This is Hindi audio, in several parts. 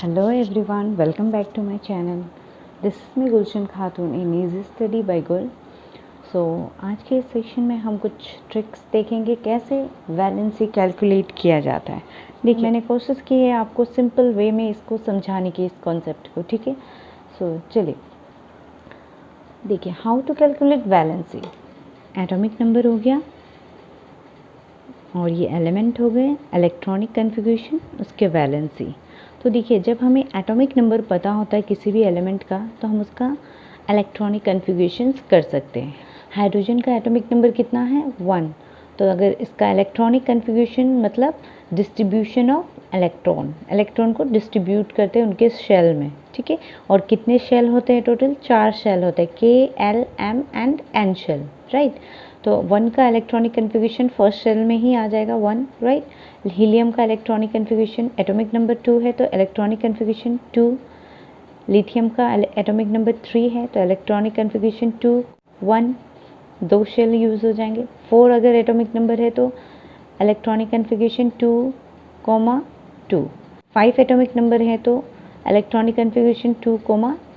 Hello everyone, welcome back to my channel. This is me Gulshan Khatoon in easy study bye गुल. आज के इस सेक्शन में हम कुछ ट्रिक्स देखेंगे कैसे वैलेंसी कैलकुलेट किया जाता है. देखिए मैंने कोशिश की है आपको सिंपल वे में इसको समझाने की, इस कॉन्सेप्ट को. ठीक है, चलिए देखिए how to calculate valency. Atomic number हो गया और ये एलिमेंट हो गए, इलेक्ट्रॉनिक कन्फिग्यूरेशन, उसके वैलेंसी. तो देखिए जब हमें एटॉमिक नंबर पता होता है किसी भी एलिमेंट का तो हम उसका इलेक्ट्रॉनिक कन्फिग्यूरेशंस कर सकते हैं. हाइड्रोजन का एटॉमिक नंबर कितना है 1. तो अगर इसका इलेक्ट्रॉनिक कन्फिग्यूरेशन मतलब डिस्ट्रीब्यूशन ऑफ इलेक्ट्रॉन को डिस्ट्रीब्यूट करते हैं उनके शेल में. ठीक है, और कितने शेल होते हैं टोटल? 4 शेल होते हैं, K, L, M and N shell. Right, तो 1 का इलेक्ट्रॉनिक कन्फिग्यूरेशन फर्स्ट शेल में ही आ जाएगा 1. राइट, हीलियम का इलेक्ट्रॉनिक कन्फिग्यूरेशन एटॉमिक नंबर 2 है तो इलेक्ट्रॉनिक कन्फिग्यूरेशन 2. लिथियम का एटॉमिक नंबर 3 है तो इलेक्ट्रॉनिक कन्फिग्यूरेशन 2, 1, 2 शेल यूज़ हो जाएंगे. 4 अगर एटॉमिक नंबर है तो इलेक्ट्रॉनिक कन्फिग्यूरेशन 2, 2. 5 एटॉमिक नंबर है तो इलेक्ट्रॉनिक कन्फिग्यूरेशन 2,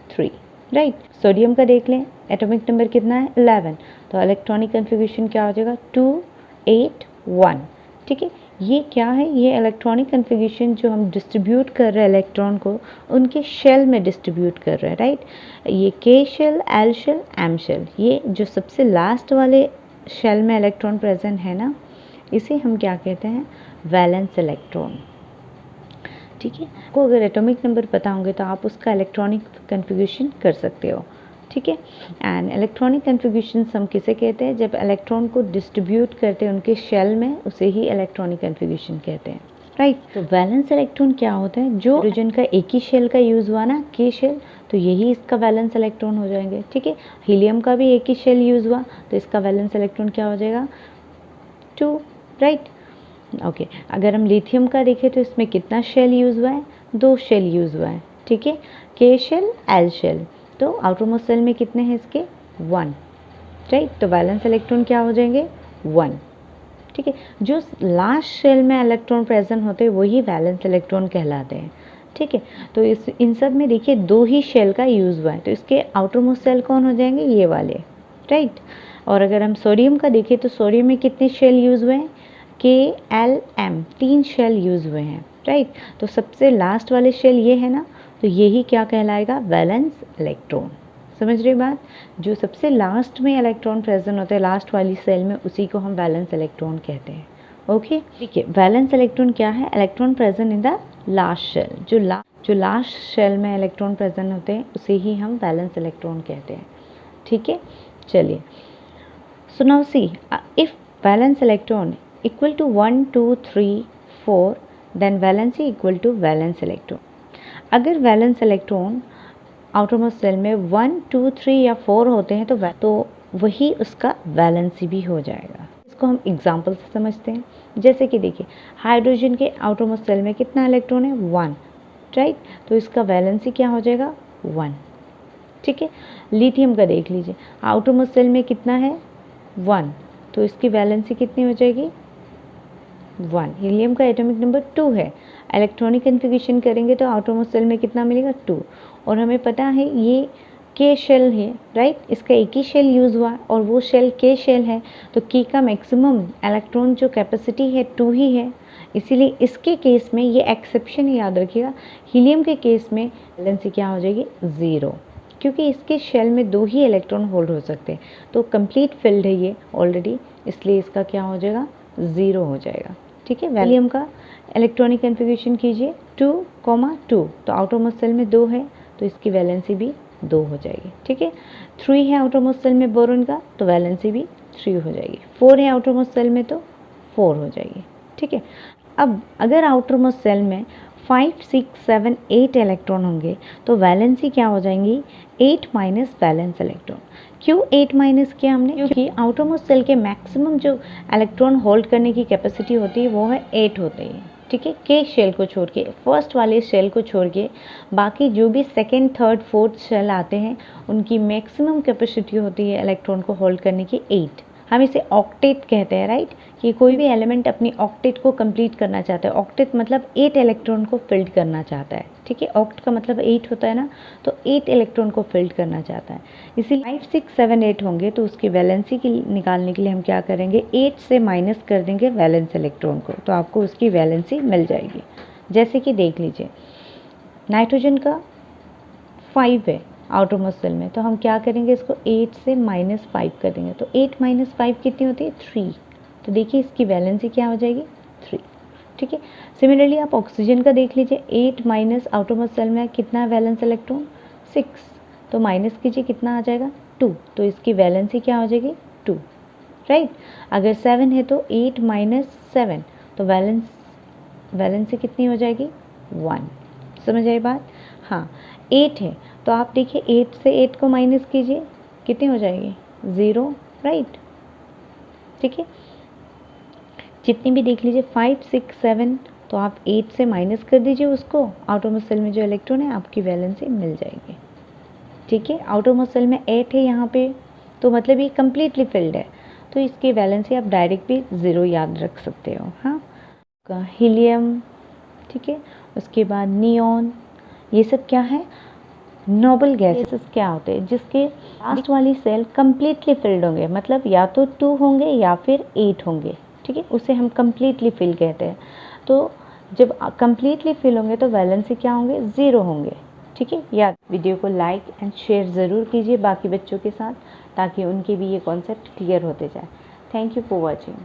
3. राइट, सोडियम का देख लें, एटॉमिक नंबर कितना है 11 तो इलेक्ट्रॉनिक कन्फिग्यूरेशन क्या हो जाएगा 2, 8, 1. ठीक है, ये क्या है? ये इलेक्ट्रॉनिक कन्फिग्यूरेशन जो हम डिस्ट्रीब्यूट कर रहे हैं इलेक्ट्रॉन को उनके शेल में डिस्ट्रीब्यूट कर रहे हैं. राइट, ये K shell, L shell, M shell, ये जो सबसे लास्ट वाले शेल में इलेक्ट्रॉन प्रेजेंट है ना, इसे हम क्या कहते हैं? Valence electron. ठीक है, को अगर एटॉमिक नंबर पता होंगे तो आप उसका इलेक्ट्रॉनिक कन्फिग्यूरेशन कर सकते हो. ठीक है, एंड इलेक्ट्रॉनिक कन्फिग्यूरेशन हम किसे कहते हैं? जब इलेक्ट्रॉन को डिस्ट्रीब्यूट करते हैं उनके शेल में, उसे ही इलेक्ट्रॉनिक कन्फिग्यूरेशन कहते हैं. राइट, तो वैलेंस इलेक्ट्रॉन क्या होता है? जो हाइड्रोजन का एक ही शेल का यूज़ हुआ ना, K शेल, तो यही इसका वैलेंस इलेक्ट्रॉन हो जाएंगे. ठीक है, हीलियम का भी एक ही शेल यूज़ हुआ तो इसका वैलेंस इलेक्ट्रॉन क्या हो जाएगा 2. Right, okay. अगर हम लिथियम का देखें तो इसमें कितना शेल यूज़ हुआ है? 2 शेल यूज़ हुआ है. ठीक है, K शेल, L शेल, तो आउटरमोस्ट शेल में कितने हैं इसके? 1. राइट, तो वैलेंस इलेक्ट्रॉन क्या हो जाएंगे 1. ठीक है, जो लास्ट शेल में इलेक्ट्रॉन प्रेजेंट होते हैं वही वैलेंस इलेक्ट्रॉन कहलाते हैं. ठीक है, तो इन सब में देखिए 2 ही शेल का यूज़ हुआ है तो इसके आउटरमोस्ट शेल कौन हो जाएंगे? ये वाले. राइट, और अगर हम सोडियम का देखें तो सोडियम में कितने शेल यूज़ हुए हैं? K, L, M, 3 shell use हुए हैं. राइट, तो सबसे लास्ट वाले शेल ये है ना, तो यही क्या कहलाएगा? Valence electron. समझ रहे बात? जो सबसे लास्ट में इलेक्ट्रॉन प्रेजेंट होते हैं लास्ट वाली सेल में, उसी को हम वैलेंस इलेक्ट्रॉन कहते हैं. ओके, ठीक है, वैलेंस इलेक्ट्रॉन क्या है? Electron present in the last shell. जो लास्ट शेल में इलेक्ट्रॉन प्रेजेंट होते हैं उसे ही हम वैलेंस इलेक्ट्रॉन कहते हैं. ठीक है, चलिए. So now see, if valence electron equal to 1, 2, 3, 4 then valency equal to valence electron. अगर वैलेंस इलेक्ट्रॉन आउटरमोस्ट शेल में 1, 2, 3 या 4 होते हैं तो वही उसका वैलेंसी भी हो जाएगा. इसको हम एग्जांपल से समझते हैं. जैसे कि देखिए हाइड्रोजन के आउटरमोस्ट शेल में कितना इलेक्ट्रॉन है? 1. राइट, तो इसका वैलेंसी क्या हो जाएगा 1. ठीक है, लिथियम का देख लीजिए, आउटरमोस्ट शेल में कितना है 1, तो इसकी वैलेंसी कितनी हो जाएगी 1. हीलियम का एटॉमिक नंबर 2 है, इलेक्ट्रॉनिक कन्फिग्यूरेशन करेंगे तो आउटरमोस्ट शेल में कितना मिलेगा 2. और हमें पता है ये K शेल है. राइट, इसका एक ही शेल यूज़ हुआ और वो शेल K शेल है तो K का मैक्सिमम इलेक्ट्रॉन जो कैपेसिटी है 2 ही है. इसीलिए इसके केस में ये एक्सेप्शन याद रखिएगा. हीलियम के केस में वैलेंसी क्या हो जाएगी 0, क्योंकि इसके शेल में 2 ही इलेक्ट्रॉन होल्ड हो सकते हैं. तो कंप्लीट फिल्ड है ये ऑलरेडी, इसलिए इसका क्या हो जाएगा 0 हो जाएगा. ठीक है, वैलियम का इलेक्ट्रॉनिक कन्फिग्यूरेशन कीजिए 2, 2, तो आउटरमोस्ट शेल में 2 है तो इसकी वैलेंसी भी 2 हो जाएगी. ठीक है, 3 है आउटरमोस्ट शेल में बोरोन का तो वैलेंसी भी 3 हो जाएगी. 4 है आउटरमोस्ट शेल में तो 4 हो जाएगी. ठीक है, अब अगर आउटरमोस्ट शेल में 5, 6, 7, 8 इलेक्ट्रॉन होंगे तो वैलेंसी क्या हो जाएंगी 8 माइनस वैलेंस इलेक्ट्रॉन. क्यों 8 माइनस किया हमने? क्योंकि आउटरमोस्ट शेल के मैक्सिमम जो इलेक्ट्रॉन होल्ड करने की कैपेसिटी होती है वो है 8 होती है. ठीक है, K शेल को छोड़ के, फर्स्ट वाले शेल को छोड़ के बाकी जो भी सेकेंड, थर्ड, फोर्थ शेल आते हैं उनकी मैक्सिमम कैपेसिटी होती है इलेक्ट्रॉन को होल्ड करने की 8. हम इसे ऑक्टेट कहते हैं, राइट, कि कोई भी एलिमेंट अपनी ऑक्टेट को कंप्लीट करना चाहता है। ऑक्टेट मतलब 8 इलेक्ट्रॉन को फिल्ड करना चाहता है, ठीक है। ऑक्ट का मतलब 8 होता है ना, तो 8 इलेक्ट्रॉन को फिल्ड करना चाहता है। इसीलिए 5 6 7 8 होंगे तो उसकी वैलेंसी की निकालने के लिए हम क्या करेंगे, 8 से माइनस कर देंगे वैलेंस इलेक्ट्रॉन को, तो आपको उसकी वैलेंसी मिल जाएगी। जैसे कि देख लीजिए, नाइट्रोजन का 5 है आउटरमोस्ट शेल में, तो हम क्या करेंगे, इसको 8 से -5 कर देंगे, तो 8 - 5 कितनी होती है, 3। तो देखिए इसकी वैलेंसी क्या हो जाएगी, 3, ठीक है। सिमिलरली आप ऑक्सीजन का देख लीजिए, 8 माइनस आउटरमोस्ट शेल में कितना है वैलेंस इलेक्ट्रॉन, 6, तो माइनस कीजिए कितना आ जाएगा, 2, तो इसकी वैलेंसी क्या हो जाएगी, 2, राइट। अगर 7 है तो 8 - 7, तो वैलेंसी कितनी हो जाएगी, 1। समझ आई बात। हाँ, 8 है तो आप देखिए 8 से 8 को माइनस कीजिए, कितनी हो जाएगी, 0, राइट, ठीक है। जितनी भी देख लीजिए 5 6 7, तो आप 8 से माइनस कर दीजिए उसको, आउटरमोस्ट शेल में जो इलेक्ट्रॉन है आपकी वैलेंसी मिल जाएगी, ठीक है। आउटरमोस्ट शेल में 8 है यहाँ पे, तो मतलब ये कम्प्लीटली फिल्ड है, तो इसकी वैलेंसी आप डायरेक्ट भी 0 याद रख सकते हो। हाँ, हीलियम, ठीक है, उसके बाद नियॉन, ये सब क्या है, नोबल गैसेस क्या होते हैं जिसके लास्ट वाली सेल कम्प्लीटली फिल्ड होंगे, मतलब या तो 2 होंगे या फिर 8 होंगे, ठीक है, उसे हम कम्प्लीटली फिल कहते हैं। तो जब कम्प्लीटली फिल होंगे तो वैलेंसी क्या होंगे, 0 होंगे, ठीक है। या वीडियो को लाइक एंड शेयर ज़रूर कीजिए बाकी बच्चों के साथ, ताकि उनके भी ये कॉन्सेप्ट क्लियर होते जाए। Thank you for watching.